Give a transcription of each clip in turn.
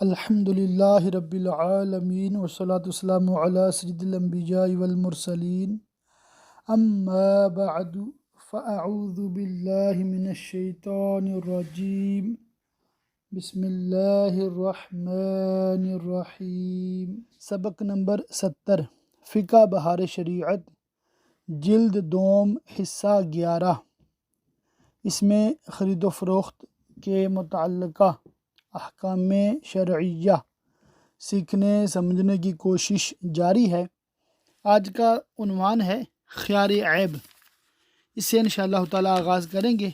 الحمد للہ رب العالمین والصلاة والسلام علی سید الانبیاء والمرسلین اما بعد فاعوذ باللہ من الشیطان الرجیم بسم اللہ الرحمن الرحیم۔ سبق نمبر 70 فقہ بہار شریعت جلد دوم حصہ 11۔ اس میں خرید و فروخت کے متعلقہ احکام شرعیہ سیکھنے سمجھنے کی کوشش جاری ہے۔ آج کا عنوان ہے خیار عیب۔ اس سے انشاءاللہ تعالی آغاز کریں گے،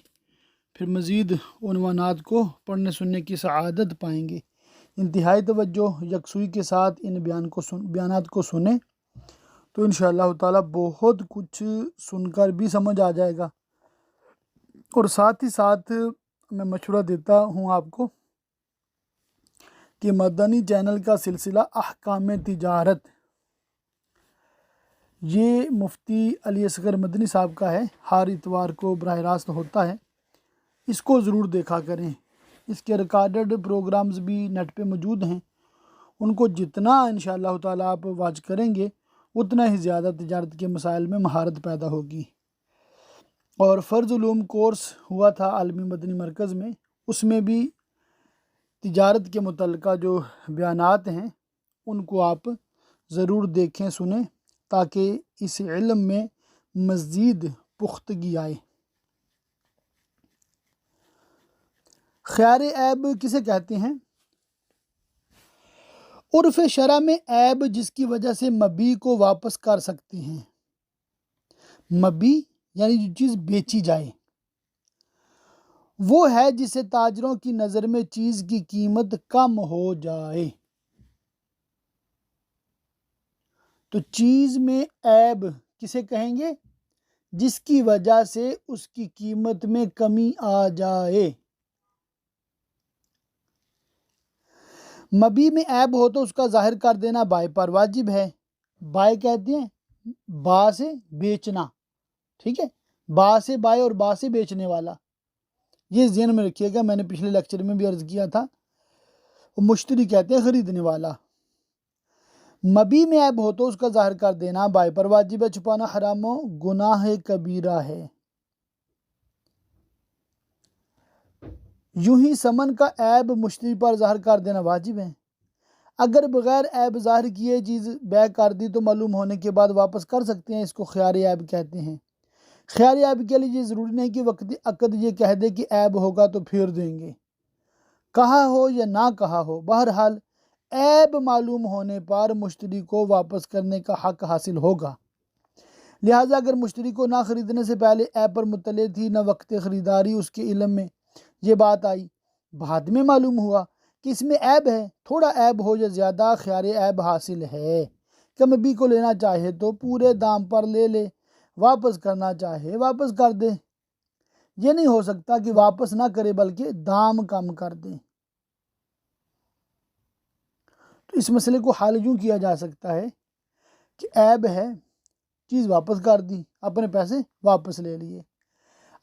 پھر مزید عنوانات کو پڑھنے سننے کی سعادت پائیں گے۔ انتہائی توجہ یکسوئی کے ساتھ ان بیانات کو سنیں تو انشاءاللہ تعالی بہت کچھ سن کر بھی سمجھ آ جائے گا۔ اور ساتھ ہی ساتھ میں مشورہ دیتا ہوں آپ کو کہ مدنی چینل کا سلسلہ احکام تجارت یہ مفتی علی اصغر مدنی صاحب کا ہے، ہر اتوار کو براہ راست ہوتا ہے، اس کو ضرور دیکھا کریں۔ اس کے ریکارڈڈ پروگرامز بھی نیٹ پہ موجود ہیں، ان کو جتنا انشاءاللہ تعالی آپ واچ کریں گے اتنا ہی زیادہ تجارت کے مسائل میں مہارت پیدا ہوگی۔ اور فرض علوم کورس ہوا تھا عالمی مدنی مرکز میں، اس میں بھی تجارت کے متعلقہ جو بیانات ہیں ان کو آپ ضرور دیکھیں سنیں تاکہ اس علم میں مزید پختگی آئے۔ خیار عیب کسے کہتے ہیں؟ عرف شرع میں عیب جس کی وجہ سے مبیع کو واپس کر سکتے ہیں۔ مبیع یعنی جو چیز بیچی جائے، وہ ہے جسے تاجروں کی نظر میں چیز کی قیمت کم ہو جائے۔ تو چیز میں عیب کسے کہیں گے؟ جس کی وجہ سے اس کی قیمت میں کمی آ جائے۔ مبیع میں عیب ہو تو اس کا ظاہر کر دینا بائع پر واجب ہے۔ بائع کہتے ہیں با سے بیچنا، ٹھیک ہے، با سے بائع اور با سے بیچنے والا، یہ ذہن میں رکھیے گا۔ میں نے پچھلے لیکچر میں بھی عرض کیا تھا، مشتری کہتے ہیں خریدنے والا۔ مبیع میں عیب ہو تو اس کا ظاہر کر دینا بائع پر واجب ہے، چھپانا حرام و گناہ کبیرہ ہے۔ یوں ہی ثمن کا عیب مشتری پر ظاہر کر دینا واجب ہے۔ اگر بغیر عیب ظاہر کیے چیز بیع کر دی تو معلوم ہونے کے بعد واپس کر سکتے ہیں، اس کو خیار عیب کہتے ہیں۔ خیار عیب کے لیے یہ ضروری نہیں کہ وقت عقد یہ کہہ دے کہ عیب ہوگا تو پھیر دیں گے، کہا ہو یا نہ کہا ہو، بہرحال عیب معلوم ہونے پر مشتری کو واپس کرنے کا حق حاصل ہوگا۔ لہٰذا اگر مشتری کو نہ خریدنے سے پہلے عیب پر مطلع تھی، نہ وقت خریداری اس کے علم میں یہ بات آئی، بعد میں معلوم ہوا کہ اس میں عیب ہے، تھوڑا عیب ہو یا زیادہ خیار عیب حاصل ہے کہ مبیع کو لینا چاہے تو پورے دام پر لے لے، واپس کرنا چاہے واپس کر دے۔ یہ نہیں ہو سکتا کہ واپس نہ کرے بلکہ دام کم کر دے۔ تو اس مسئلے کو حل یوں کیا جا سکتا ہے کہ عیب ہے، چیز واپس کر دی، اپنے پیسے واپس لے لیے۔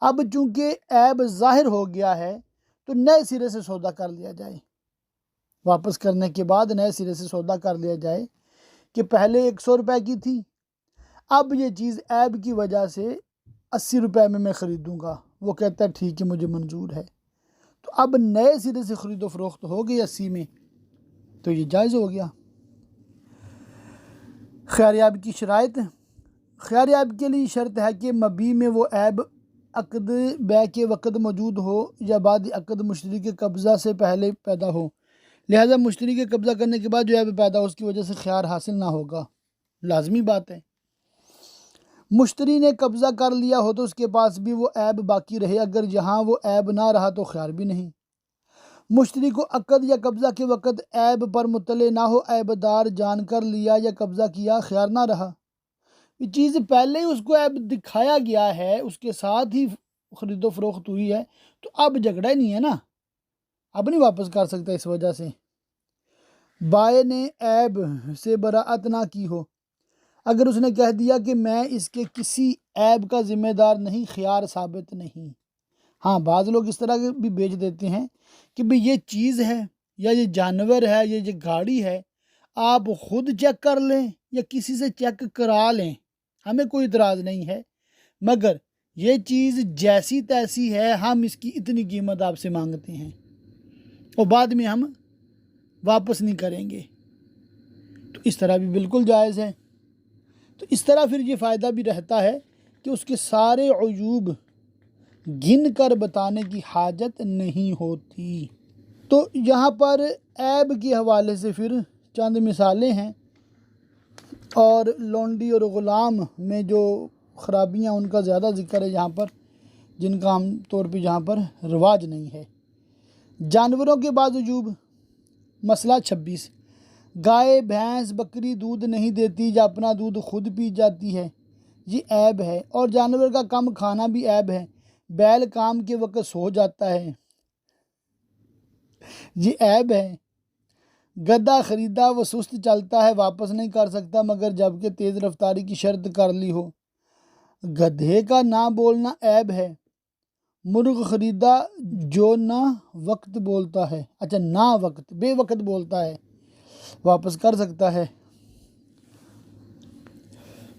اب چونکہ عیب ظاہر ہو گیا ہے تو نئے سرے سے سودا کر لیا جائے، واپس کرنے کے بعد نئے سرے سے سودا کر لیا جائے کہ پہلے 100 روپے کی تھی، اب یہ چیز عیب کی وجہ سے 80 روپے میں خریدوں گا، وہ کہتا ہے ٹھیک ہے مجھے منظور ہے، تو اب نئے سرے سے خرید و فروخت ہو گئی 80 میں، تو یہ جائز ہو گیا۔ خیار عیب کی شرائط۔ خیار عیب کے لیے شرط ہے کہ مبیع میں وہ عیب عقد بیع کے وقت موجود ہو یا بعد عقد مشتری کے قبضہ سے پہلے پیدا ہو، لہٰذا مشتری کے قبضہ کرنے کے بعد جو عیب پیدا ہو اس کی وجہ سے خیار حاصل نہ ہوگا، لازمی بات ہے۔ مشتری نے قبضہ کر لیا ہو تو اس کے پاس بھی وہ عیب باقی رہے، اگر جہاں وہ عیب نہ رہا تو خیار بھی نہیں۔ مشتری کو عقد یا قبضہ کے وقت عیب پر مطلع نہ ہو، عیب دار جان کر لیا یا قبضہ کیا، خیار نہ رہا، یہ چیز پہلے ہی اس کو عیب دکھایا گیا ہے، اس کے ساتھ ہی خرید و فروخت ہوئی ہے، تو اب جھگڑا ہی نہیں ہے نا، اب نہیں واپس کر سکتا۔ اس وجہ سے بائع نے عیب سے براعت نہ کی ہو، اگر اس نے کہہ دیا کہ میں اس کے کسی عیب کا ذمہ دار نہیں، خیار ثابت نہیں۔ ہاں بعض لوگ اس طرح کے بھی بیچ دیتے ہیں کہ بھئی یہ چیز ہے یا یہ جانور ہے یا یہ گاڑی ہے آپ خود چیک کر لیں یا کسی سے چیک کرا لیں، ہمیں کوئی اعتراض نہیں ہے، مگر یہ چیز جیسی تیسی ہے، ہم اس کی اتنی قیمت آپ سے مانگتے ہیں اور بعد میں ہم واپس نہیں کریں گے، تو اس طرح بھی بالکل جائز ہے۔ تو اس طرح پھر یہ فائدہ بھی رہتا ہے کہ اس کے سارے عیوب گن کر بتانے کی حاجت نہیں ہوتی۔ تو یہاں پر عیب کے حوالے سے پھر چند مثالیں ہیں، اور لونڈی اور غلام میں جو خرابیاں ان کا زیادہ ذکر ہے یہاں پر، جن کا عام طور پہ یہاں پر رواج نہیں ہے۔ جانوروں کے بعض عیوب، مسئلہ 26، گائے بھینس بکری دودھ نہیں دیتی یا اپنا دودھ خود پی جاتی ہے، یہ عیب ہے، اور جانور کا کم کھانا بھی عیب ہے۔ بیل کام کے وقت سو جاتا ہے، یہ عیب ہے۔ گدھا خریدا وہ سست چلتا ہے، واپس نہیں کر سکتا مگر جبکہ تیز رفتاری کی شرط کر لی ہو، گدھے کا نہ بولنا عیب ہے۔ مرغ خریدا جو نہ وقت بولتا ہے، اچھا نہ وقت بے وقت بولتا ہے، واپس کر سکتا ہے۔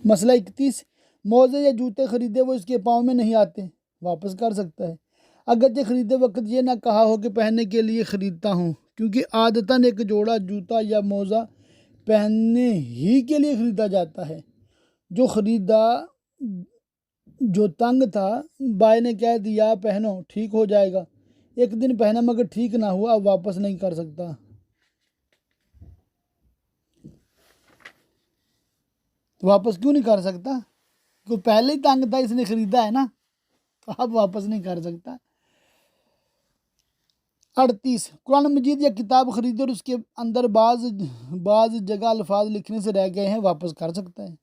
مسئلہ 31، موزے یا جوتے خریدے وہ اس کے پاؤں میں نہیں آتے، واپس کر سکتا ہے۔ اگرچہ خریدے وقت یہ نہ کہا ہو کہ پہننے کے لیے خریدتا ہوں، کیونکہ عادتاً ایک جوڑا جوتا یا موزہ پہننے ہی کے لیے خریدا جاتا ہے۔ جو خریدا جو تنگ تھا، بھائی نے کہہ دیا پہنو ٹھیک ہو جائے گا، ایک دن پہنا مگر ٹھیک نہ ہوا، اب واپس نہیں کر سکتا۔ واپس کیوں نہیں کر سکتا؟ کیونکہ پہلے ہی تنگ تھا، اس نے خریدا ہے نا، تو اب واپس نہیں کر سکتا۔ 38، قرآن مجید یا کتاب خریدے اور اس کے اندر بعض جگہ الفاظ لکھنے سے رہ گئے ہیں، واپس کر سکتا ہے۔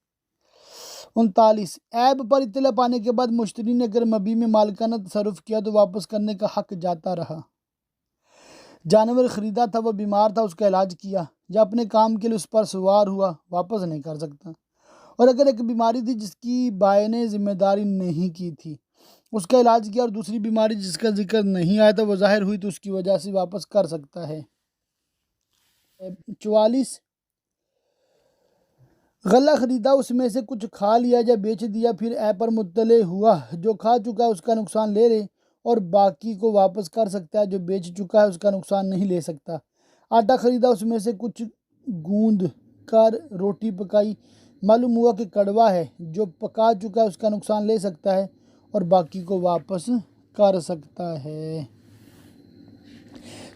39، عیب پر اطلاع پانے کے بعد مشتری نے اگر مبیع میں مالکانہ تصرف کیا تو واپس کرنے کا حق جاتا رہا۔ جانور خریدا تھا، وہ بیمار تھا، اس کا علاج کیا، یا اپنے کام کے لیے اس پر سوار ہوا، واپس نہیں کر سکتا۔ اور اگر ایک بیماری تھی جس کی بائے نے ذمہ داری نہیں کی تھی، اس کا علاج کیا، اور دوسری بیماری جس کا ذکر نہیں آیا تھا وہ ظاہر ہوئی تو اس کی وجہ سے واپس کر سکتا ہے۔ 44، غلہ خریدا اس میں سے کچھ کھا لیا یا بیچ دیا، پھر عیب پر مطلع ہوا، جو کھا چکا ہے اس کا نقصان لے لے اور باقی کو واپس کر سکتا ہے، جو بیچ چکا ہے اس کا نقصان نہیں لے سکتا۔ آٹا خریدا اس میں سے کچھ گوندھ کر روٹی پکائی، معلوم ہوا کہ کڑوا ہے، جو پکا چکا ہے اس کا نقصان لے سکتا ہے اور باقی کو واپس کر سکتا ہے۔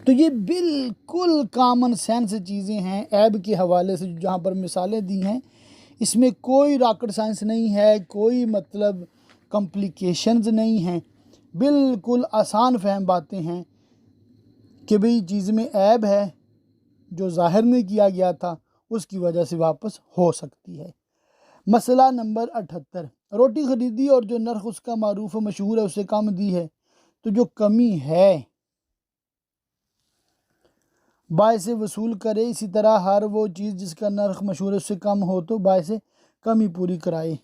تو یہ بالکل کامن سینس چیزیں ہیں عیب کے حوالے سے جہاں پر مثالیں دی ہیں، اس میں کوئی راکٹ سائنس نہیں ہے، کوئی مطلب کمپلیکیشنز نہیں ہیں، بالکل آسان فہم باتیں ہیں کہ بھئی چیز میں عیب ہے جو ظاہر نہیں کیا گیا تھا، اس کی وجہ سے واپس ہو سکتی ہے۔ مسئلہ نمبر 78، روٹی خریدی اور جو نرخ اس کا معروف و مشہور ہے اسے کم دی ہے، تو جو کمی ہے بائع سے وصول کرے، اسی طرح ہر وہ چیز جس کا نرخ مشہور ہے اس سے کم ہو تو بائع سے کمی پوری کرائے۔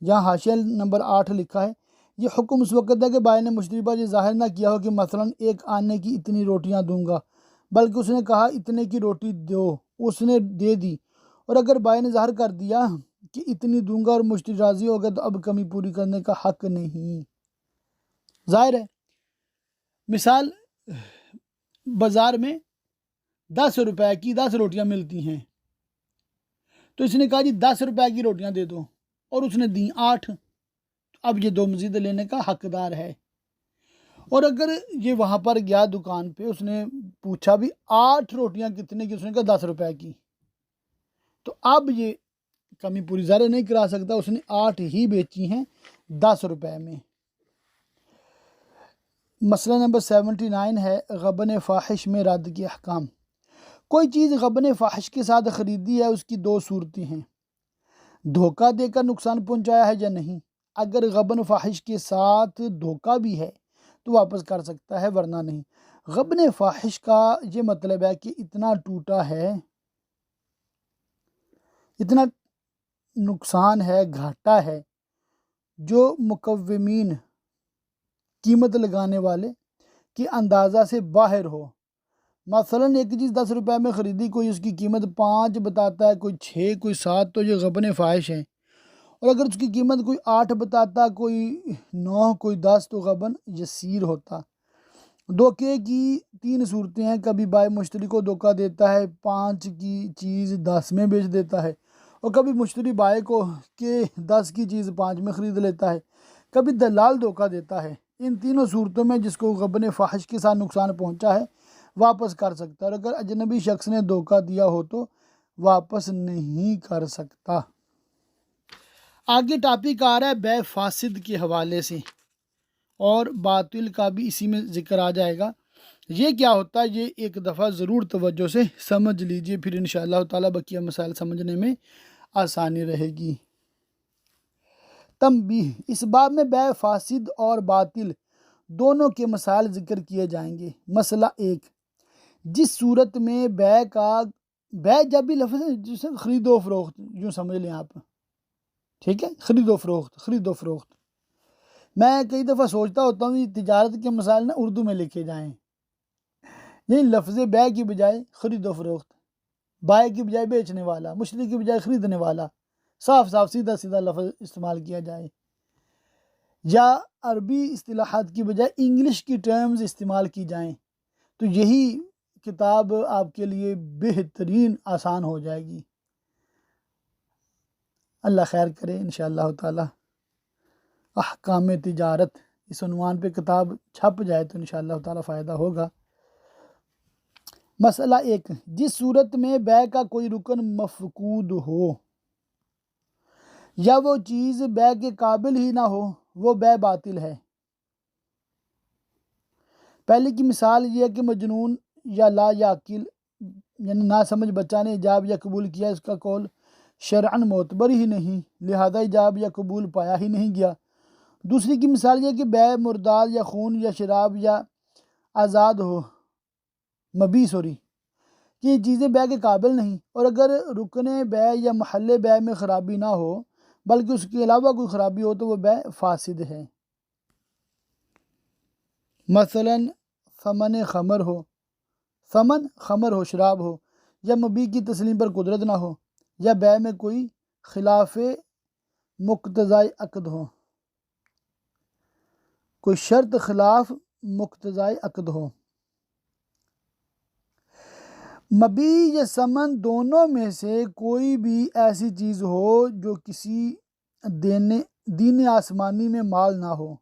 یہاں حاشیہ نمبر 8 لکھا ہے، یہ حکم اس وقت ہے کہ بائع نے مشتری پر یہ ظاہر نہ کیا ہو کہ مثلاً ایک آنے کی اتنی روٹیاں دوں گا، بلکہ اس نے کہا اتنے کی روٹی دو، اس نے دے دی، اور اگر بائع نے ظاہر کر دیا کہ اتنی دوں گا اور مشتری راضی ہو گیا تو اب کمی پوری کرنے کا حق نہیں۔ ظاہر ہے، مثال بازار میں 10 روپے کی 10 روٹیاں ملتی ہیں، تو اس نے کہا جی 10 روپے کی روٹیاں دے دو، اور اس نے دیں 8، اب یہ 2 مزید لینے کا حقدار ہے۔ اور اگر یہ وہاں پر گیا دکان پہ، اس نے پوچھا بھی 8 روٹیاں کتنے کی، اس نے کہا 10 روپے کی، تو اب یہ کمی پوری ظاہر نہیں کرا سکتا، اس نے 8 ہی بیچی ہیں 10 روپے میں۔ مسئلہ نمبر 79 ہے غبن فاحش میں رد کے احکام۔ کوئی چیز غبن فاحش کے ساتھ خریدی ہے، اس کی 2 صورتیں ہیں، دھوکہ دے کر نقصان پہنچایا ہے یا نہیں۔ اگر غبن فاحش کے ساتھ دھوکہ بھی ہے تو واپس کر سکتا ہے، ورنہ نہیں۔ غبن فاحش کا یہ مطلب ہے کہ اتنا ٹوٹا ہے، اتنا نقصان ہے، گھاٹا ہے، جو مقومین قیمت لگانے والے کی اندازہ سے باہر ہو، مثلاً ایک چیز 10 روپے میں خریدی، کوئی اس کی قیمت 5 بتاتا ہے، کوئی 6، کوئی 7، تو یہ غبن فاحش ہیں۔ اور اگر اس کی قیمت کوئی 8 بتاتا، کوئی 9، کوئی 10، تو غبن یسیر ہوتا۔ دھوکے کی 3 صورتیں ہیں، کبھی بائع مشتری کو دھوکہ دیتا ہے، 5 کی چیز 10 میں بیچ دیتا ہے، اور کبھی مشتری بائع کو کہ 10 کی چیز 5 میں خرید لیتا ہے، کبھی دلال دھوکہ دیتا ہے۔ ان تینوں صورتوں میں جس کو غبن فاحش کے ساتھ نقصان پہنچا ہے واپس کر سکتا ہے، اور اگر اجنبی شخص نے دھوکہ دیا ہو تو واپس نہیں کر سکتا۔ آگے ٹاپک آ رہا ہے بے فاسد کے حوالے سے، اور باطل کا بھی اسی میں ذکر آ جائے گا۔ یہ کیا ہوتا ہے یہ ایک دفعہ ضرور توجہ سے سمجھ لیجئے، پھر انشاءاللہ تعالی بقیہ مسائل سمجھنے میں آسانی رہے گی۔ تنبیہ: اس باب میں بے فاسد اور باطل دونوں کے مسائل ذکر کیے جائیں گے۔ مسئلہ 1، جس صورت میں بے جب بھی لفظ ہے جسے خرید و فروخت یوں سمجھ لیں آپ، ٹھیک ہے، خرید و فروخت۔ میں کئی دفعہ سوچتا ہوتا ہوں کہ تجارت کے مسائل نا اردو میں لکھے جائیں، یعنی لفظ بے کی بجائے خرید و فروخت، بائع کی بجائے بیچنے والا، مشتری کی بجائے خریدنے والا، صاف سیدھا لفظ استعمال کیا جائے، یا عربی اصطلاحات کی بجائے انگلش کی ٹرمز استعمال کی جائیں، تو یہی کتاب آپ کے لیے بہترین آسان ہو جائے گی۔ اللہ خیر کرے انشاءاللہ تعالی۔ احکام تجارت اس عنوان پہ کتاب چھپ جائے تو انشاءاللہ تعالی فائدہ ہوگا۔ مسئلہ 1، جس صورت میں بے کا کوئی رکن مفقود ہو یا وہ چیز بے کے قابل ہی نہ ہو وہ بے باطل ہے۔ پہلے کی مثال یہ ہے کہ مجنون یا لا یعقل یعنی ناسمجھ بچہ نے ایجاب یا قبول کیا، اس کا قول شرعاً معتبر ہی نہیں، لہذا ایجاب یا قبول پایا ہی نہیں گیا۔ دوسری کی مثال یہ کہ بے مردار یا خون یا شراب یا آزاد ہو کہ یہ چیزیں بے کے قابل نہیں، اور اگر رکن بے یا محل بے میں خرابی نہ ہو بلکہ اس کے علاوہ کوئی خرابی ہو تو وہ بے فاسد ہے۔ مثلا ثمن خمر ہو، شراب ہو، یا مبیع کی تسلیم پر قدرت نہ ہو، یا بے میں کوئی خلاف مقتضائے عقد ہو، کوئی شرط خلاف مقتضائے عقد ہو۔ مبیع یا ثمن دونوں میں سے کوئی بھی ایسی چیز ہو جو کسی دین آسمانی میں مال نہ ہو،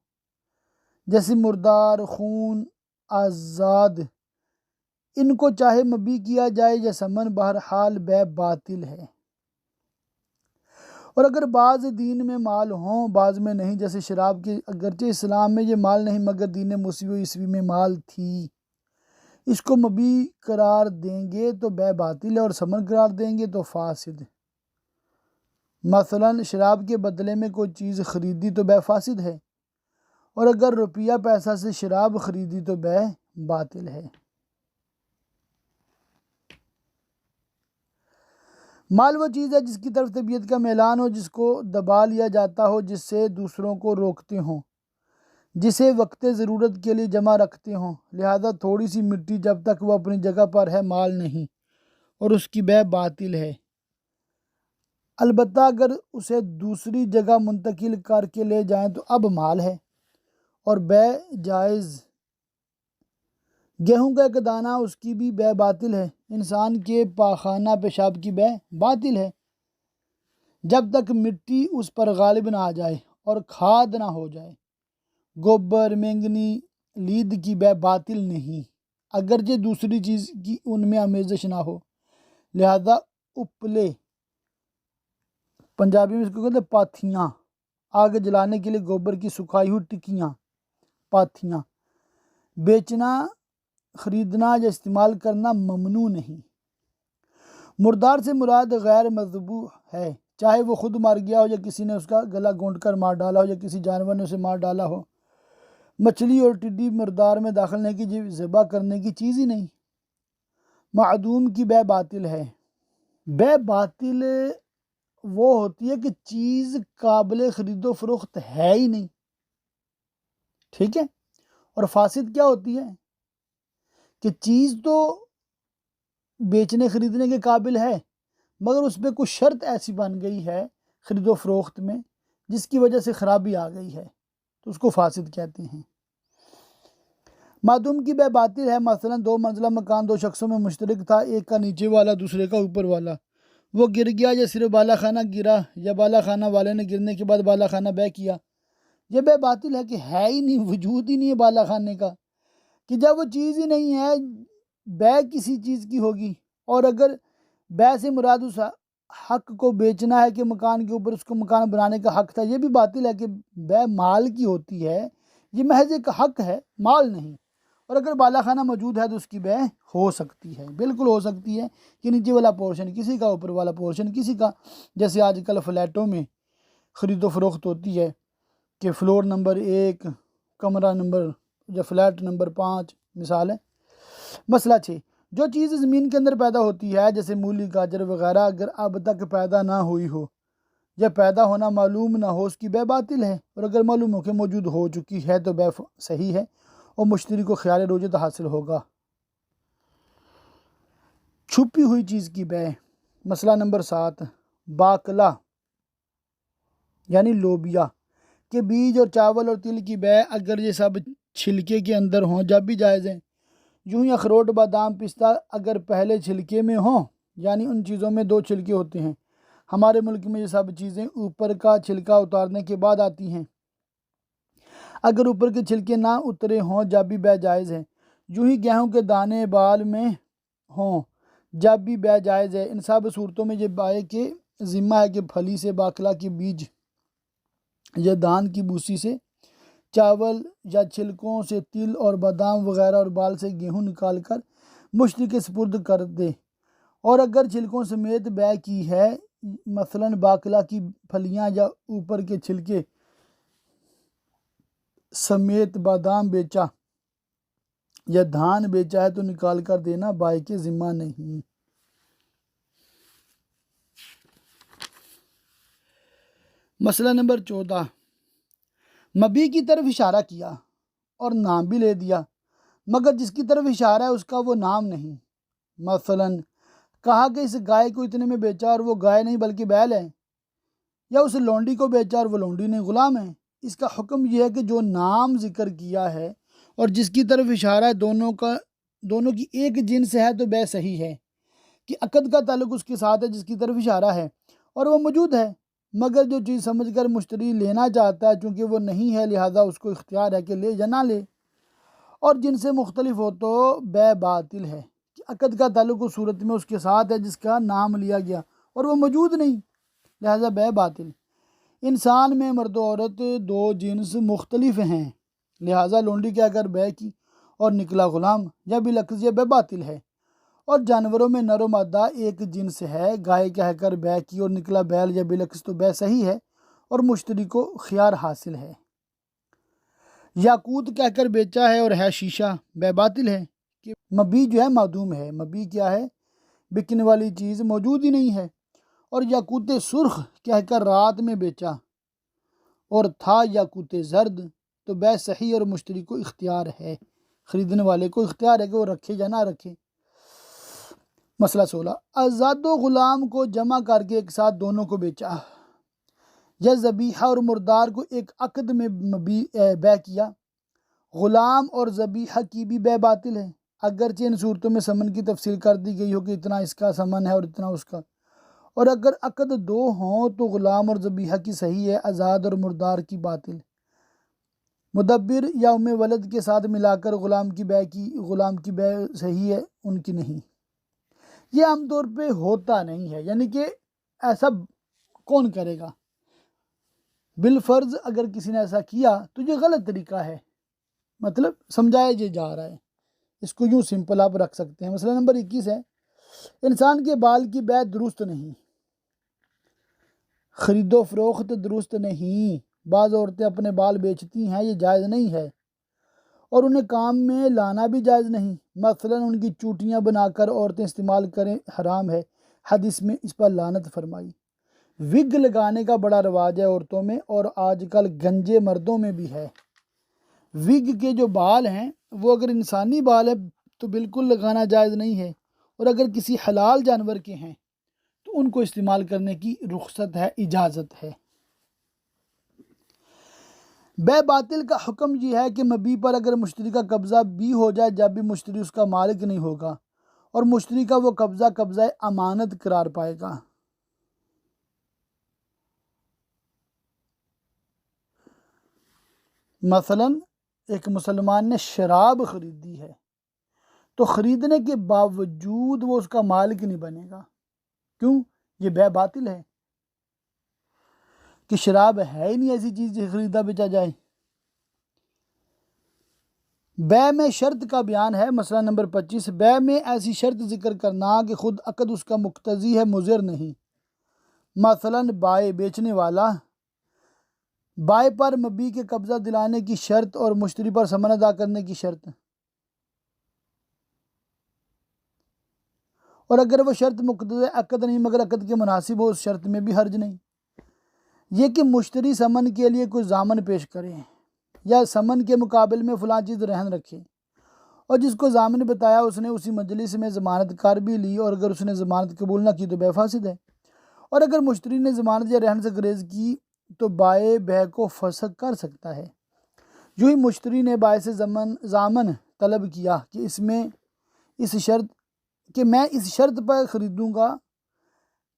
جیسے مردار، خون، آزاد، ان کو چاہے مبیع کیا جائے یا ثمن، بہرحال بے باطل ہے۔ اور اگر بعض دین میں مال ہوں بعض میں نہیں، جیسے شراب کی اگرچہ اسلام میں یہ مال نہیں مگر دین موسوی و عیسوی میں مال تھی، اس کو مبیع قرار دیں گے تو بے باطل ہے، اور ثمن قرار دیں گے تو فاسد۔ مثلا شراب کے بدلے میں کوئی چیز خریدی تو بے فاسد ہے، اور اگر روپیہ پیسہ سے شراب خریدی تو بے باطل ہے۔ مال وہ چیز ہے جس کی طرف طبیعت کا میلان ہو، جس کو دبا لیا جاتا ہو، جس سے دوسروں کو روکتے ہوں، جسے وقت ضرورت کے لیے جمع رکھتے ہوں، لہذا تھوڑی سی مٹی جب تک وہ اپنی جگہ پر ہے مال نہیں، اور اس کی بے باطل ہے۔ البتہ اگر اسے دوسری جگہ منتقل کر کے لے جائیں تو اب مال ہے اور بے جائز۔ گیہوں کا ایک دانہ اس کی بھی بے باطل ہے، انسان کے پاخانہ پیشاب کی بے باطل ہے، جب تک مٹی اس پر غالب نہ آ جائے اور کھاد نہ ہو جائے۔ گوبر، مینگنی، لید کی بے باطل نہیں، اگرچہ دوسری چیز کی ان میں آمیزش نہ ہو، لہذا اپلے، پنجابی میں اس کو کہتے ہیں پاتھیاں، آگ جلانے کے لیے گوبر کی سکھائی ہوئی ٹکیاں، پاتھیاں، بیچنا، خریدنا یا استعمال کرنا ممنوع نہیں۔ مردار سے مراد غیر مذبوح ہے، چاہے وہ خود مر گیا ہو یا کسی نے اس کا گلا گھونٹ کر مار ڈالا ہو یا کسی جانور نے اسے مار ڈالا ہو۔ مچھلی اور ٹڈی مردار میں داخل نہیں کی، ذبح کرنے کی چیز ہی نہیں۔ معدوم کی بے باطل ہے۔ بے باطل وہ ہوتی ہے کہ چیز قابل خرید و فروخت ہے ہی نہیں، ٹھیک ہے۔ اور فاسد کیا ہوتی ہے کہ چیز تو بیچنے خریدنے کے قابل ہے، مگر اس پہ کچھ شرط ایسی بن گئی ہے خرید و فروخت میں جس کی وجہ سے خرابی آ گئی ہے، تو اس کو فاسد کہتے ہیں۔ معدوم کی بے باطل ہے، مثلا 2 منزلہ مکان 2 شخصوں میں مشترک تھا، ایک کا نیچے والا دوسرے کا اوپر والا، وہ گر گیا یا صرف بالا خانہ گرا یا بالا خانہ والے نے گرنے کے بعد بالا خانہ بے کیا، یہ بے باطل ہے کہ ہے ہی نہیں، وجود ہی نہیں ہے بالا خانے کا، کہ جب وہ چیز ہی نہیں ہے بے کسی چیز کی ہوگی۔ اور اگر بے سے مراد اس حق کو بیچنا ہے کہ مکان کے اوپر اس کو مکان بنانے کا حق تھا، یہ بھی باطل ہے کہ بے مال کی ہوتی ہے، یہ محض ایک حق ہے، مال نہیں۔ اور اگر بالا خانہ موجود ہے تو اس کی بے ہو سکتی ہے، بالکل ہو سکتی ہے کہ نیچے والا پورشن کسی کا، اوپر والا پورشن کسی کا، جیسے آج کل فلیٹوں میں خرید و فروخت ہوتی ہے کہ فلور نمبر 1 کمرہ نمبر یا فلیٹ نمبر 5 مثال ہے۔ مسئلہ 6، جو چیز زمین کے اندر پیدا ہوتی ہے جیسے مولی گاجر وغیرہ، اگر اب تک پیدا نہ ہوئی ہو یا پیدا ہونا معلوم نہ ہو اس کی بے باطل ہے، اور اگر معلوم ہو کہ موجود ہو چکی ہے تو بے صحیح ہے اور مشتری کو خیال رجعت حاصل ہوگا۔ چھپی ہوئی چیز کی بے، مسئلہ نمبر 7، باقلہ یعنی لوبیا کے بیج اور چاول اور تل کی بے، اگر یہ سب چھلکے کے اندر ہوں جب بھی جائز ہیں۔ یوں ہی اخروٹ بادام پستہ اگر پہلے چھلکے میں ہوں، یعنی ان چیزوں میں 2 چھلکے ہوتے ہیں، ہمارے ملک میں یہ سب چیزیں اوپر کا چھلکا اتارنے کے بعد آتی ہیں، اگر اوپر کے چھلکے نہ اترے ہوں جب بھی بے جائز ہے۔ یوں ہی گیہوں کے دانے بال میں ہوں جب بھی بے جائز ہے۔ ان سب صورتوں میں یہ بائع کے ذمہ ہے کہ پھلی سے باقلہ کے بیج یا دان کی بوسی سے چاول یا چھلکوں سے تل اور بادام وغیرہ اور بال سے گیہوں نکال کر مشتری کے سپرد کر دے، اور اگر چھلکوں سمیت بے کی ہے، مثلا باقلہ کی پھلیاں یا اوپر کے چھلکے سمیت بادام بیچا یا دھان بیچا ہے تو نکال کر دینا بائع کے ذمہ نہیں۔ مسئلہ نمبر 14، مبی کی طرف اشارہ کیا اور نام بھی لے دیا، مگر جس کی طرف اشارہ ہے اس کا وہ نام نہیں، مثلا کہا کہ اس گائے کو اتنے میں بیچا اور وہ گائے نہیں بلکہ بیل ہے، یا اس لونڈی کو بیچا اور وہ لونڈی نہیں غلام ہے۔ اس کا حکم یہ ہے کہ جو نام ذکر کیا ہے اور جس کی طرف اشارہ ہے دونوں کی ایک جنس ہے تو بے صحیح ہے، کہ عقد کا تعلق اس کے ساتھ ہے جس کی طرف اشارہ ہے اور وہ موجود ہے، مگر جو چیز سمجھ کر مشتری لینا چاہتا ہے چونکہ وہ نہیں ہے لہذا اس کو اختیار ہے کہ لے یا نہ لے، اور جن سے مختلف ہو تو بے باطل ہے، کہ عقد کا تعلق اس صورت میں اس کے ساتھ ہے جس کا نام لیا گیا اور وہ موجود نہیں، لہذا بے باطل۔ انسان میں مرد و عورت 2 جنس مختلف ہیں، لہذا لونڈی کہہ کر بے کی اور نکلا غلام، یا بالعکس یہ بے باطل ہے۔ اور جانوروں میں نر و مادہ ایک جنس ہے، گائے کہہ کر بے کی اور نکلا بیل یا بالعکس تو بے صحیح ہے اور مشتری کو خیار حاصل ہے۔ یاقوت کہہ کر بیچا ہے اور ہے شیشہ، بے باطل ہے، کہ مبی جو ہے معدوم ہے، مبی کیا ہے، بکنے والی چیز موجود ہی نہیں ہے۔ اور یاقوت سرخ کہہ کر رات میں بیچا اور تھا یاقوت زرد تو بے صحیح اور مشتری کو اختیار ہے، خریدنے والے کو اختیار ہے کہ وہ رکھے یا نہ رکھے۔ مسئلہ 16، آزاد و غلام کو جمع کر کے ایک ساتھ دونوں کو بیچا، یا ذبیحہ اور مردار کو ایک عقد میں بے کیا، غلام اور ذبیحہ کی بھی بے باطل ہے، اگرچہ ان صورتوں میں ثمن کی تفصیل کر دی گئی ہو کہ اتنا اس کا ثمن ہے اور اتنا اس کا، اور اگر عقد 2 ہوں تو غلام اور ذبیحہ کی صحیح ہے، آزاد اور مردار کی باطل۔ مدبر یا ام ولد کے ساتھ ملا کر غلام کی بے صحیح ہے، ان کی نہیں۔ یہ عام طور پہ ہوتا نہیں ہے، یعنی کہ ایسا کون کرے گا؟ بالفرض اگر کسی نے ایسا کیا تو یہ غلط طریقہ ہے، مطلب سمجھایا یہ جا رہا ہے، اس کو یوں سمپل آپ رکھ سکتے ہیں۔ مسئلہ نمبر 21 ہے، انسان کے بال کی بے درست نہیں، خرید و فروخت درست نہیں، بعض عورتیں اپنے بال بیچتی ہیں، یہ جائز نہیں ہے، اور انہیں کام میں لانا بھی جائز نہیں، مثلا ان کی چوٹیاں بنا کر عورتیں استعمال کریں حرام ہے، حدیث میں اس پر لعنت فرمائی۔ وگ لگانے کا بڑا رواج ہے عورتوں میں، اور آج کل گنجے مردوں میں بھی ہے۔ وگ کے جو بال ہیں وہ اگر انسانی بال ہے تو بالکل لگانا جائز نہیں ہے، اور اگر کسی حلال جانور کے ہیں تو ان کو استعمال کرنے کی رخصت ہے، اجازت ہے۔ بے باطل کا حکم یہ ہے کہ مبیع پر اگر مشتری کا قبضہ بھی ہو جائے جب بھی مشتری اس کا مالک نہیں ہوگا اور مشتری کا وہ قبضہ امانت قرار پائے گا۔ مثلا ایک مسلمان نے شراب خریدی ہے تو خریدنے کے باوجود وہ اس کا مالک نہیں بنے گا، کیوں؟ یہ بے باطل ہے کہ شراب ہے ہی نہیں ایسی چیز جو خریدا بیچا جائے۔ بے میں شرط کا بیان ہے، مسئلہ نمبر 25، بے میں ایسی شرط ذکر کرنا کہ خود عقد اس کا مقتضی ہے، مضر نہیں۔ مثلا بائع بیچنے والا بائع پر مبیع کے قبضہ دلانے کی شرط اور مشتری پر ثمن ادا کرنے کی شرط، اور اگر وہ شرط مقتضی عقد نہیں مگر عقد کے مناسب ہو، اس شرط میں بھی حرج نہیں۔ یہ کہ مشتری ثمن کے لیے کوئی ضامن پیش کرے یا ثمن کے مقابل میں فلاں چیز رہن رکھے اور جس کو ضامن بتایا اس نے اسی مجلس میں ضمانت کر بھی لی اور اگر اس نے ضمانت قبول نہ کی تو بے فاسد ہے، اور اگر مشتری نے ضمانت یا رہن سے گریز کی تو بائع بے کو فسخ کر سکتا ہے۔ یوں ہی مشتری نے بائع سے ضامن طلب کیا کہ میں اس شرط پر خریدوں گا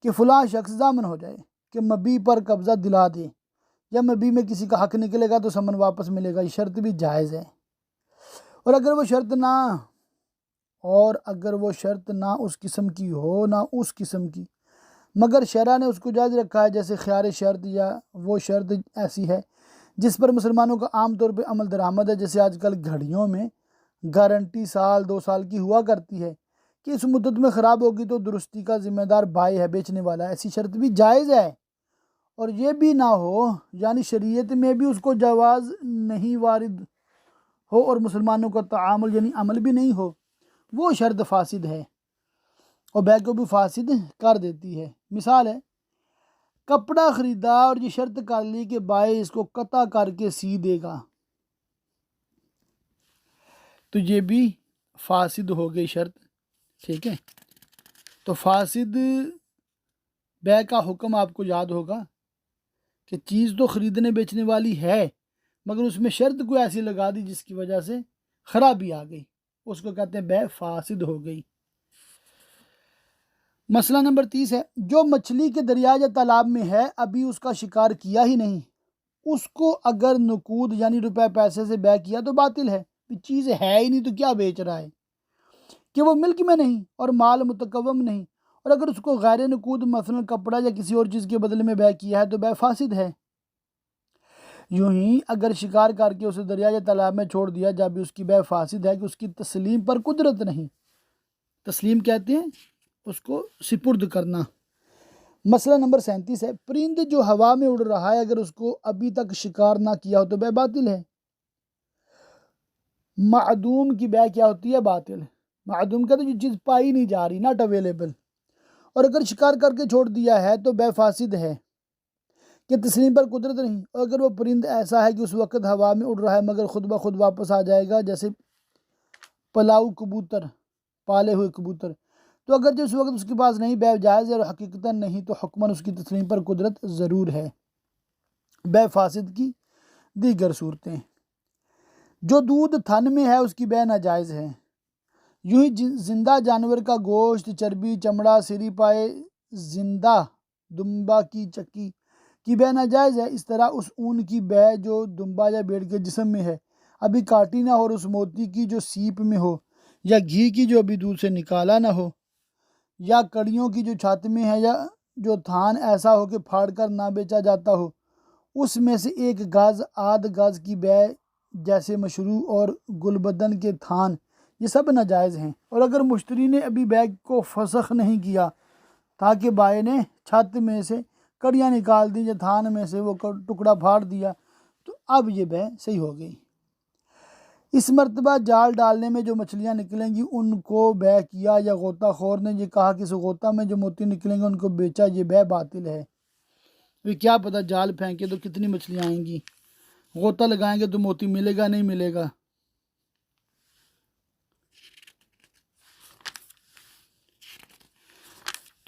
کہ فلاں شخص ضامن ہو جائے کہ مبیع پر قبضہ دلا دے، یا مبیع میں کسی کا حق نکلے گا تو ثمن واپس ملے گا، یہ شرط بھی جائز ہے۔ اور اگر وہ شرط نہ اس قسم کی ہو نہ اس قسم کی مگر شرع نے اس کو جائز رکھا ہے، جیسے خیار شرط، یا وہ شرط ایسی ہے جس پر مسلمانوں کا عام طور پہ عمل درآمد ہے، جیسے آج کل گھڑیوں میں گارنٹی 2 سال کی ہوا کرتی ہے کہ اس مدت میں خراب ہوگی تو درستی کا ذمہ دار بائع ہے، بیچنے والا ہے، ایسی شرط بھی جائز ہے۔ اور یہ بھی نہ ہو یعنی شریعت میں بھی اس کو جواز نہیں وارد ہو اور مسلمانوں کا تعامل یعنی عمل بھی نہیں ہو، وہ شرط فاسد ہے اور بے کو بھی فاسد کر دیتی ہے۔ مثال ہے، کپڑا خریدا اور یہ شرط کر لی کہ بائع اس کو قطع کر کے سی دے گا، تو یہ بھی فاسد ہو گئی شرط، ٹھیک ہے۔ تو فاسد بے کا حکم آپ کو یاد ہوگا کہ چیز تو خریدنے بیچنے والی ہے مگر اس میں شرط کوئی ایسی لگا دی جس کی وجہ سے خرابی آ گئی، اس کو کہتے ہیں بے فاسد ہو گئی۔ مسئلہ نمبر 30 ہے، جو مچھلی کے دریا یا تالاب میں ہے ابھی اس کا شکار کیا ہی نہیں، اس کو اگر نقود یعنی روپے پیسے سے بے کیا تو باطل ہے، چیز ہے ہی نہیں تو کیا بیچ رہا ہے، کہ وہ ملک میں نہیں اور مال متقوم نہیں، اور اگر اس کو غیر نقود مثلا کپڑا یا کسی اور چیز کے بدلے میں بے کیا ہے تو بے فاسد ہے۔ یوں ہی اگر شکار کر کے اسے دریا یا تالاب میں چھوڑ دیا جب بھی اس کی بے فاسد ہے کہ اس کی تسلیم پر قدرت نہیں، تسلیم کہتے ہیں اس کو سپرد کرنا۔ مسئلہ نمبر 37 ہے، پرند جو ہوا میں اڑ رہا ہے اگر اس کو ابھی تک شکار نہ کیا ہو تو بے باطل ہے۔ معدوم کی بے کیا ہوتی ہے؟ باطل۔ معدوم کہتے ہیں جو چیز پائی نہیں جا رہی، ناٹ اویلیبل، اور اگر شکار کر کے چھوڑ دیا ہے تو بے فاسد ہے کہ تسلیم پر قدرت نہیں، اور اگر وہ پرند ایسا ہے کہ اس وقت ہوا میں اڑ رہا ہے مگر خود بخود واپس آ جائے گا، جیسے پلاؤ کبوتر، پالے ہوئے کبوتر، تو اگر جو اس وقت اس کے پاس نہیں بے جائز ہے اور حقیقتاً نہیں تو حکماً اس کی تسلیم پر قدرت ضرور ہے۔ بے فاسد کی دیگر صورتیں، جو دودھ تھن میں ہے اس کی بے ناجائز ہے۔ یوں ہی زندہ جانور کا گوشت، چربی، چمڑا، سری پائے زندہ دمبا کی چکی کی بے ناجائز ہے۔ اس طرح اس اون کی بے جو دمبا یا بھیڑ کے جسم میں ہے ابھی کاٹی نہ ہو، اور اس موتی کی جو سیپ میں ہو، یا گھی کی جو ابھی دودھ سے نکالا نہ ہو، یا کڑیوں کی جو چھت میں ہے، یا جو تھان ایسا ہو کہ پھاڑ کر نہ بیچا جاتا ہو، اس میں سے 1 گز آدھ گز کی بے جیسے مشروع اور گلبدن کے تھان، یہ سب ناجائز ہیں۔ اور اگر مشتری نے ابھی بے کو فسخ نہیں کیا تاکہ بائع نے چھت میں سے کڑیاں نکال دی یا تھان میں سے وہ ٹکڑا پھاڑ دیا تو اب یہ بے صحیح ہو گئی۔ اس مرتبہ جال ڈالنے میں جو مچھلیاں نکلیں گی ان کو بے کیا، یا غوطہ خور نے یہ کہا کہ اس غوطہ میں جو موتی نکلیں گے ان کو بیچا، یہ بے باطل ہے۔ کیا پتہ جال پھینکے تو کتنی مچھلیاں آئیں گی، غوطہ لگائیں گے تو موتی ملے گا نہیں ملے گا۔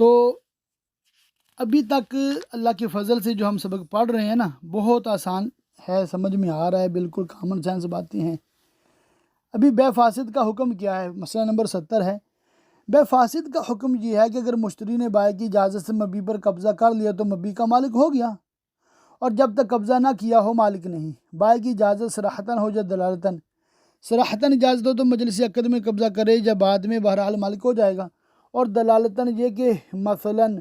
تو ابھی تک اللہ کے فضل سے جو ہم سبق پڑھ رہے ہیں نا، بہت آسان ہے، سمجھ میں آ رہا ہے، بالکل کامن سینس باتیں ہیں۔ ابھی بے فاسد کا حکم کیا ہے؟ مسئلہ نمبر 70 ہے۔ بے فاسد کا حکم یہ ہے کہ اگر مشتری نے بائع کی اجازت سے مبیع پر قبضہ کر لیا تو مبیع کا مالک ہو گیا، اور جب تک قبضہ نہ کیا ہو مالک نہیں۔ بائع کی اجازت صراحتاً ہو یا دلالتاً، صراحتاً اجازت ہو تو مجلس عقد میں قبضہ کرے یا بعد میں، بہرحال مالک ہو جائے گا، اور دلالتاً یہ کہ مثلاً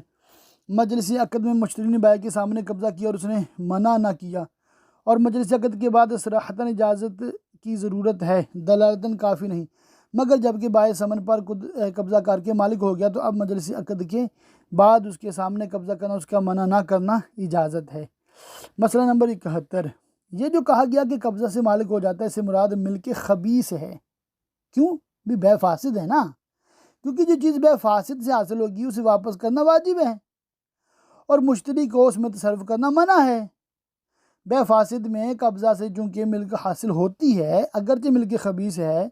مجلس عقد میں مشتری نے بائع کے سامنے قبضہ کیا اور اس نے منع نہ کیا، اور مجلس عقد کے بعد صراحتاً اجازت کی ضرورت ہے، دلالتاً کافی نہیں، مگر جب کہ بائع ثمن پر قبضہ کر کے مالک ہو گیا تو اب مجلس عقد کے بعد اس کے سامنے قبضہ کرنا، اس کا منع نہ کرنا اجازت ہے۔ مسئلہ نمبر 71، یہ جو کہا گیا کہ قبضہ سے مالک ہو جاتا ہے، اس سے مراد ملک خبیث ہے۔ کیوں؟ بھی بے فاسد ہے نا، کیونکہ جو چیز بے فاسد سے حاصل ہوگی اسے واپس کرنا واجب ہے، اور مشتری کو اس میں تصرف کرنا منع ہے۔ بے فاسد میں قبضہ سے چونکہ ملک حاصل ہوتی ہے، اگرچہ ملک خبیث ہے،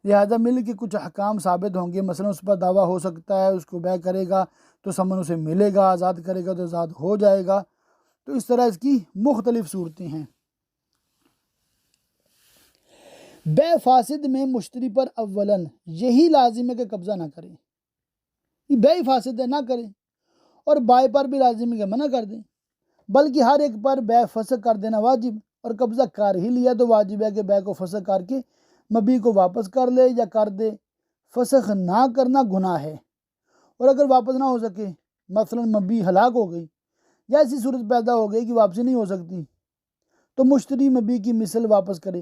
لہذا ملک کے کچھ احکام ثابت ہوں گے، مثلا اس پر دعویٰ ہو سکتا ہے، اس کو بیع کرے گا تو ثمن اسے ملے گا، آزاد کرے گا تو آزاد ہو جائے گا، تو اس طرح اس کی مختلف صورتیں ہیں۔ بے فاسد میں مشتری پر اولاً یہی لازم ہے کہ قبضہ نہ کرے، یہ بے فاسد ہے، نہ کرے، اور بائع پر بھی لازم ہے کہ منع کر دیں، بلکہ ہر ایک پر بے فسخ کر دینا واجب، اور قبضہ کر ہی لیا تو واجب ہے کہ بے کو فسخ کر کے مبیع کو واپس کر لے یا کر دے۔ فسخ نہ کرنا گناہ ہے، اور اگر واپس نہ ہو سکے، مثلا مبیع ہلاک ہو گئی یا ایسی صورت پیدا ہو گئی کہ واپسی نہیں ہو سکتی، تو مشتری مبیع کی مثل واپس کرے،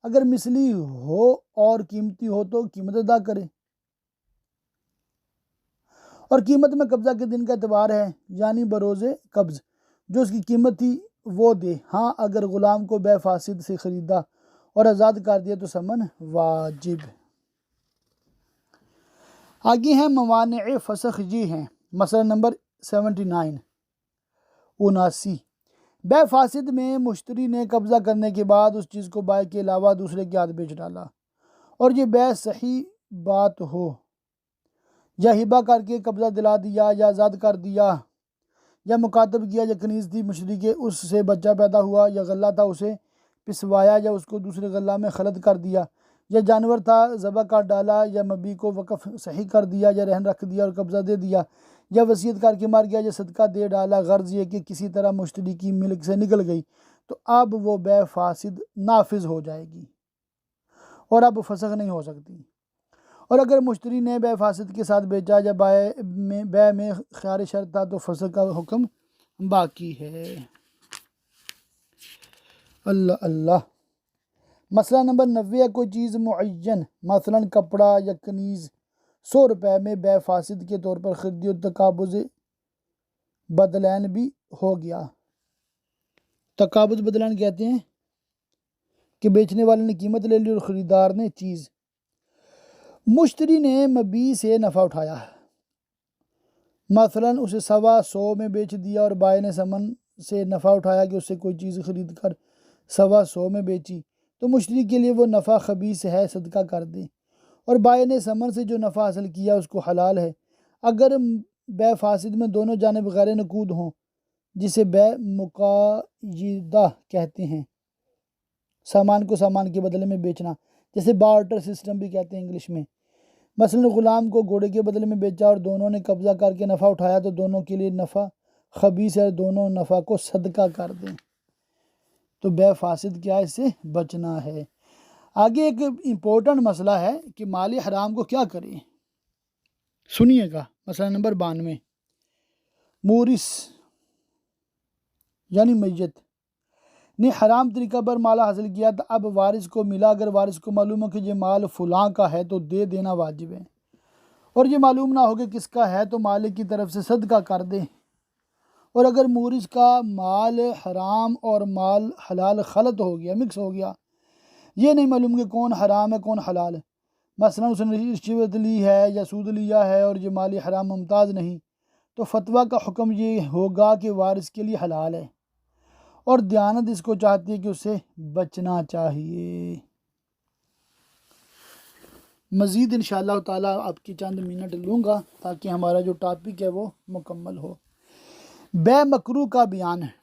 اگر مثلی ہو اور قیمتی ہو تو قیمت ادا کرے، اور قیمت میں قبضہ کے دن کا اعتبار ہے، یعنی بروز قبض جو اس کی قیمت تھی وہ دے۔ ہاں اگر غلام کو بے فاسد سے خریدا اور آزاد کر دیا تو ثمن واجب۔ آگے ہیں موانع فسخ، یہ ہیں مسئلہ نمبر 79، 79۔ بے فاسد میں مشتری نے قبضہ کرنے کے بعد اس چیز کو بائع کے علاوہ دوسرے کے ہاتھ بیچ ڈالا، اور یہ بے صحیح بات ہو، یا ہبہ کر کے قبضہ دلا دیا، یا آزاد کر دیا، یا مکاتب کیا، یا کنیز تھی مشتری کے اس سے بچہ پیدا ہوا، یا غلہ تھا اسے پسوایا، یا اس کو دوسرے غلہ میں خلط کر دیا، یا جانور تھا ذبح کر ڈالا، یا مبیع کو وقف صحیح کر دیا، یا رہن رکھ دیا اور قبضہ دے دیا، یا وصیت کر کے مر گیا، یا صدقہ دے ڈالا، غرض یہ کہ کسی طرح مشتری کی ملک سے نکل گئی، تو اب وہ بے فاسد نافذ ہو جائے گی اور اب فسخ نہیں ہو سکتی۔ اور اگر مشتری نے بے فاسد کے ساتھ بیچا یا بے میں خیار شرط تھا تو فسخ کا حکم باقی ہے۔ اللہ اللہ۔ مسئلہ نمبر 90 ہے، کوئی چیز معین مثلا کپڑا یا کنیز 100 روپے میں بے فاسد کے طور پر خریدی اور تقابض بدلین بھی ہو گیا۔ تقابض بدلین کہتے ہیں کہ بیچنے والے نے قیمت لے لی اور خریدار نے چیز۔ مشتری نے مبیع سے نفع اٹھایا، مثلا اسے 125 میں بیچ دیا، اور بائع نے ثمن سے نفع اٹھایا کہ اس سے کوئی چیز خرید کر 125 میں بیچی، تو مشتری کے لیے وہ نفع خبیث ہے، صدقہ کر دے، اور بائع نے ثمن سے جو نفع حاصل کیا اس کو حلال ہے، اگر بے فاسد میں دونوں جانب غیر نقود ہوں، جسے بے مقایدہ کہتے ہیں، سامان کو سامان کے بدلے میں بیچنا، جیسے بارٹر سسٹم بھی کہتے ہیں انگلش میں۔ مثلا غلام کو گھوڑے کے بدلے میں بیچا اور دونوں نے قبضہ کر کے نفع اٹھایا تو دونوں کے لیے نفع خبیث ہے، دونوں نفع کو صدقہ کر دیں، تو بے فاسد کیا ہے، اس سے بچنا ہے۔ آگے ایک امپورٹنٹ مسئلہ ہے کہ مال حرام کو کیا کریں، سنیے گا۔ مسئلہ نمبر 92، مورث یعنی میت نے حرام طریقہ پر مال حاصل کیا تو اب وارث کو ملا، اگر وارث کو معلوم ہو کہ یہ مال فلاں کا ہے تو دے دینا واجب ہے، اور یہ معلوم نہ ہو کہ کس کا ہے تو مالک کی طرف سے صدقہ کر دے، اور اگر مورث کا مال حرام اور مال حلال خلط ہو گیا، مکس ہو گیا، یہ نہیں معلوم کہ کون حرام ہے کون حلال ہے، مثلا اس نے رشوت لی ہے یا سود لیا ہے اور یہ مال حرام ممتاز نہیں، تو فتویٰ کا حکم یہ ہوگا کہ وارث کے لیے حلال ہے، اور دیانت اس کو چاہتی ہے کہ اسے بچنا چاہیے۔ مزید انشاءاللہ تعالیٰ آپ کی چند منٹ لوں گا تاکہ ہمارا جو ٹاپک ہے وہ مکمل ہو۔ بے مکروہ کا بیان ہے۔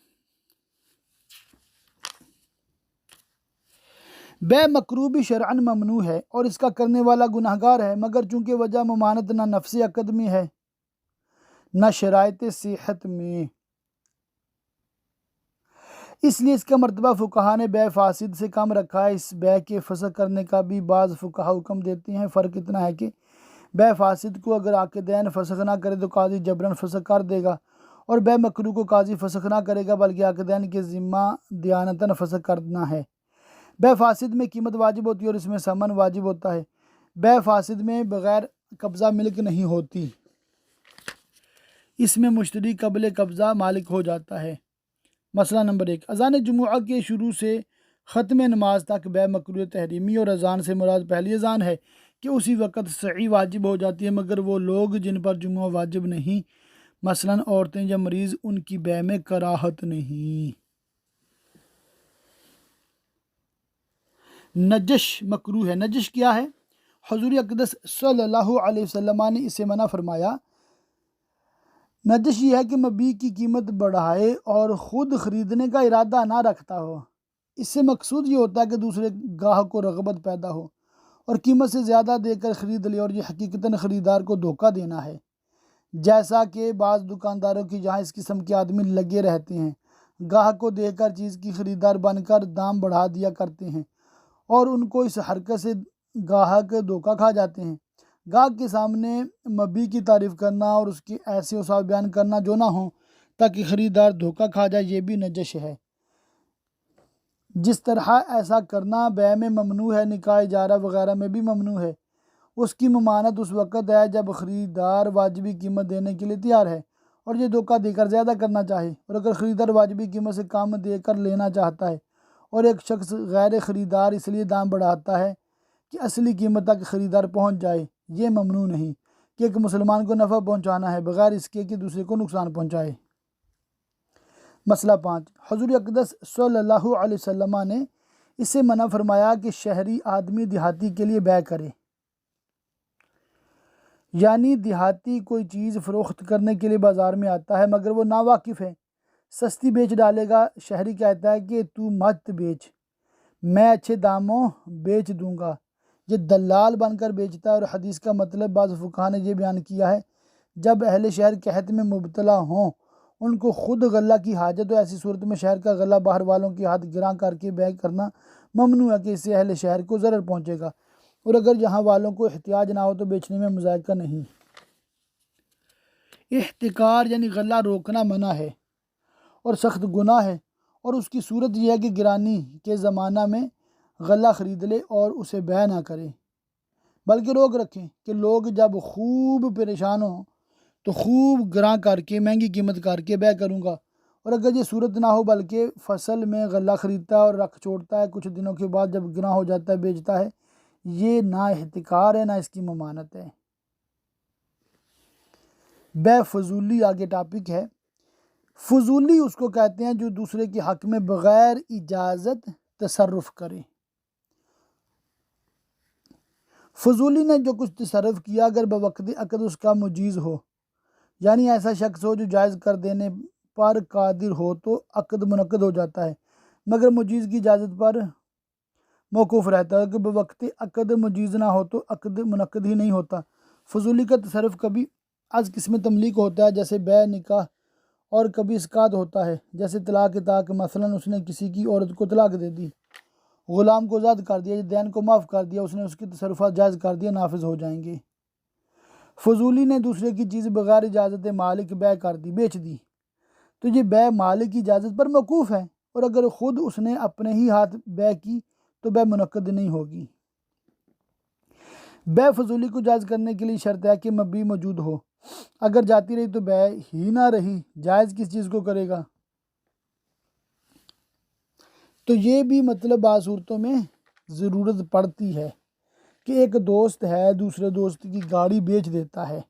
بے مکروہ بھی شرعاً ممنوع ہے اور اس کا کرنے والا گناہگار ہے، مگر چونکہ وجہ ممانعت نہ نفس عقد میں ہے نہ شرائط صحت میں، اس لیے اس کا مرتبہ فقہا نے بے فاسد سے کم رکھا ہے۔ اس بے کے فسخ کرنے کا بھی بعض فقہا حکم دیتے ہیں۔ فرق اتنا ہے کہ بے فاسد کو اگر عاقدین فسخ نہ کرے تو قاضی جبراً فسخ کر دے گا، اور بے مکروہ کو قاضی فسخ نہ کرے گا بلکہ عاقدین کے ذمہ دیانتاً فسخ کرنا ہے۔ بے فاسد میں قیمت واجب ہوتی ہے اور اس میں ثمن واجب ہوتا ہے۔ بے فاسد میں بغیر قبضہ ملک نہیں ہوتی، اس میں مشتری قبل قبضہ مالک ہو جاتا ہے۔ مسئلہ نمبر 1، اذان جمعہ کے شروع سے ختم نماز تک بے مکروہ تحریمی، اور اذان سے مراد پہلی اذان ہے کہ اسی وقت سعی واجب ہو جاتی ہے، مگر وہ لوگ جن پر جمعہ واجب نہیں، مثلا عورتیں یا مریض، ان کی بے میں کراہت نہیں۔ نجش مکروہ ہے۔ نجش کیا ہے؟ حضور اقدس صلی اللہ علیہ وسلم نے اسے منع فرمایا۔ نجش یہ ہے کہ مبیع کی قیمت بڑھائے اور خود خریدنے کا ارادہ نہ رکھتا ہو۔ اس سے مقصود یہ ہوتا ہے کہ دوسرے گاہک کو رغبت پیدا ہو اور قیمت سے زیادہ دے کر خرید لے، اور یہ حقیقتاً خریدار کو دھوکہ دینا ہے، جیسا کہ بعض دکانداروں کی جہاں اس قسم کے آدمی لگے رہتے ہیں، گاہک کو دے کر چیز کی خریدار بن کر دام بڑھا دیا کرتے ہیں، اور ان کو اس حرکت سے گاہک دھوکہ کھا جاتے ہیں۔ گاہک کے سامنے مبیع کی تعریف کرنا اور اس کے ایسے اوصاف بیان کرنا جو نہ ہوں تاکہ خریدار دھوکہ کھا جائے، یہ بھی نجش ہے۔ جس طرح ایسا کرنا بیع میں ممنوع ہے، نکاح اجارہ وغیرہ میں بھی ممنوع ہے۔ اس کی ممانعت اس وقت ہے جب خریدار واجبی قیمت دینے کے لیے تیار ہے اور یہ دھوکہ دے کر زیادہ کرنا چاہے، اور اگر خریدار واجبی قیمت سے کم دے کر لینا چاہتا ہے اور ایک شخص غیر خریدار اس لیے دام بڑھاتا ہے کہ اصلی قیمت تک خریدار پہنچ جائے، یہ ممنوع نہیں کہ ایک مسلمان کو نفع پہنچانا ہے بغیر اس کے کہ دوسرے کو نقصان پہنچائے۔ مسئلہ 5، حضور اقدس صلی اللہ علیہ وسلم نے اس سے منع فرمایا کہ شہری آدمی دیہاتی کے لیے بیع کرے، یعنی دیہاتی کوئی چیز فروخت کرنے کے لیے بازار میں آتا ہے مگر وہ ناواقف ہے، سستی بیچ ڈالے گا۔ شہری کہتا ہے کہ تو مت بیچ، میں اچھے داموں بیچ دوں گا، یہ دلال بن کر بیچتا ہے۔ اور حدیث کا مطلب بعض فقہا نے یہ بیان کیا ہے، جب اہل شہر قحط میں مبتلا ہوں، ان کو خود غلہ کی حاجت ہو، ایسی صورت میں شہر کا غلہ باہر والوں کی ہاتھ گراں کر کے بیع کرنا ممنوع ہے کہ اس سے اہل شہر کو ضرر پہنچے گا، اور اگر یہاں والوں کو احتیاج نہ ہو تو بیچنے میں مذائقہ نہیں۔ احتکار یعنی غلہ روکنا منع ہے اور سخت گناہ ہے، اور اس کی صورت یہ ہے کہ گرانی کے زمانہ میں غلہ خرید لے اور اسے بیع نہ کرے، بلکہ روک رکھیں کہ لوگ جب خوب پریشان ہوں تو خوب گراں کر کے مہنگی قیمت کر کے بیع کروں گا، اور اگر یہ صورت نہ ہو بلکہ فصل میں غلہ خریدتا ہے اور رکھ چھوڑتا ہے، کچھ دنوں کے بعد جب گراں ہو جاتا ہے بیچتا ہے، یہ نہ احتکار ہے نہ اس کی ممانعت ہے۔ بیع فضولی آگے ٹاپک ہے۔ فضولی اس کو کہتے ہیں جو دوسرے کے حق میں بغیر اجازت تصرف کرے۔ فضولی نے جو کچھ تصرف کیا اگر بوقت عقد اس کا مجیز ہو، یعنی ایسا شخص ہو جو جائز کر دینے پر قادر ہو، تو عقد منعقد ہو جاتا ہے، مگر مجیز کی اجازت پر موقوف رہتا ہے۔ اگر بوقت عقد مجیز نہ ہو تو عقد منعقد ہی نہیں ہوتا۔ فضولی کا تصرف کبھی از قسم تملیک ہوتا ہے جیسے بیع نکاح، اور کبھی اسقاط ہوتا ہے جیسے طلاق طاق، مثلا اس نے کسی کی عورت کو طلاق دے دی، غلام کو آزاد کر دیا، دین کو معاف کر دیا، اس نے اس کے تصرفات جائز کر دیا، نافذ ہو جائیں گے۔ فضولی نے دوسرے کی چیز بغیر اجازت مالک بیع کر دی، بیچ دی، تو یہ بیع مالک کی اجازت پر موقوف ہے، اور اگر خود اس نے اپنے ہی ہاتھ بیع کی تو بیع منعقد نہیں ہوگی۔ بیع فضولی کو جائز کرنے کے لیے شرط ہے کہ مبیع موجود ہو، اگر جاتی رہی تو بیع ہی نہ رہی، جائز کس چیز کو کرے گا؟ تو یہ بھی مطلب بعض صورتوں میں ضرورت پڑتی ہے کہ ایک دوست ہے دوسرے دوست کی گاڑی بیچ دیتا ہے،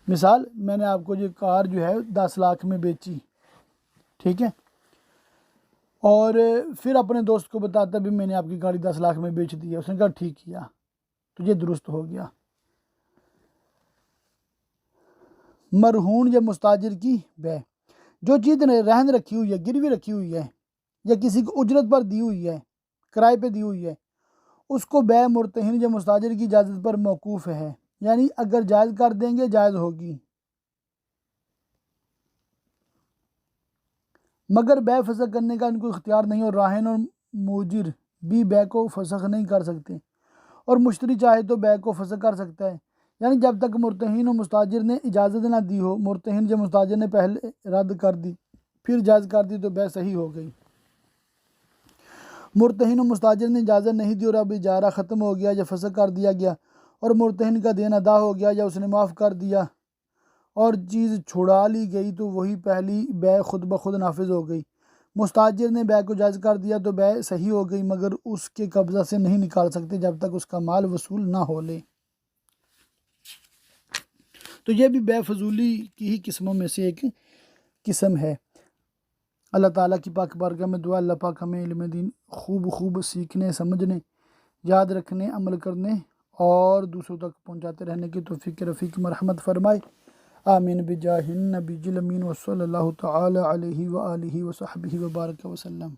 مثال میں نے آپ کو یہ کار جو ہے 10 لاکھ میں بیچی، ٹھیک ہے، اور پھر اپنے دوست کو بتاتا بھی میں نے آپ کی گاڑی 10 لاکھ میں بیچ دی ہے، اس نے کہا ٹھیک کیا، تو یہ درست ہو گیا۔ مرہون یا مستاجر کی بے، جو چیز نے رہن رکھی ہوئی ہے، گروی رکھی ہوئی ہے یا کسی کو اجرت پر دی ہوئی ہے، کرائے پہ دی ہوئی ہے، اس کو بے مرتہن یا مستاجر کی اجازت پر موقوف ہے، یعنی اگر جائز کر دیں گے جائز ہوگی، مگر بے فسخ کرنے کا ان کو اختیار نہیں، اور راہن اور موجر بھی بے کو فسخ نہیں کر سکتے، اور مشتری چاہے تو بے کو فسخ کر سکتا ہے، یعنی جب تک مرتہن و مستاجر نے اجازت نہ دی ہو۔ مرتہن یا مستاجر نے پہلے رد کر دی پھر جائز کر دی تو بے صحیح ہو گئی۔ مرتہن و مستاجر نے اجازت نہیں دی اور اب اجارہ ختم ہو گیا یا فسخ کر دیا گیا، اور مرتہن کا دین ادا ہو گیا یا اس نے معاف کر دیا اور چیز چھڑا لی گئی، تو وہی پہلی بے خود بخود نافذ ہو گئی۔ مستاجر نے بے کو جائز کر دیا تو بے صحیح ہو گئی، مگر اس کے قبضہ سے نہیں نکال سکتے جب تک اس کا مال وصول نہ ہو لے۔ تو یہ بھی بے فضولی کی ہی قسموں میں سے ایک قسم ہے۔ اللہ تعالیٰ کی پاک بارگاہ میں دعا، اللہ پاک ہمیں علم دین خوب سیکھنے، سمجھنے، یاد رکھنے، عمل کرنے اور دوسروں تک پہنچاتے رہنے کی توفیق رفیق مرحمت فرمائے، آمین بجاہ النبی الامین وصلی اللہ تعالی علیہ وآلہ وصحبہ وبارک وسلم۔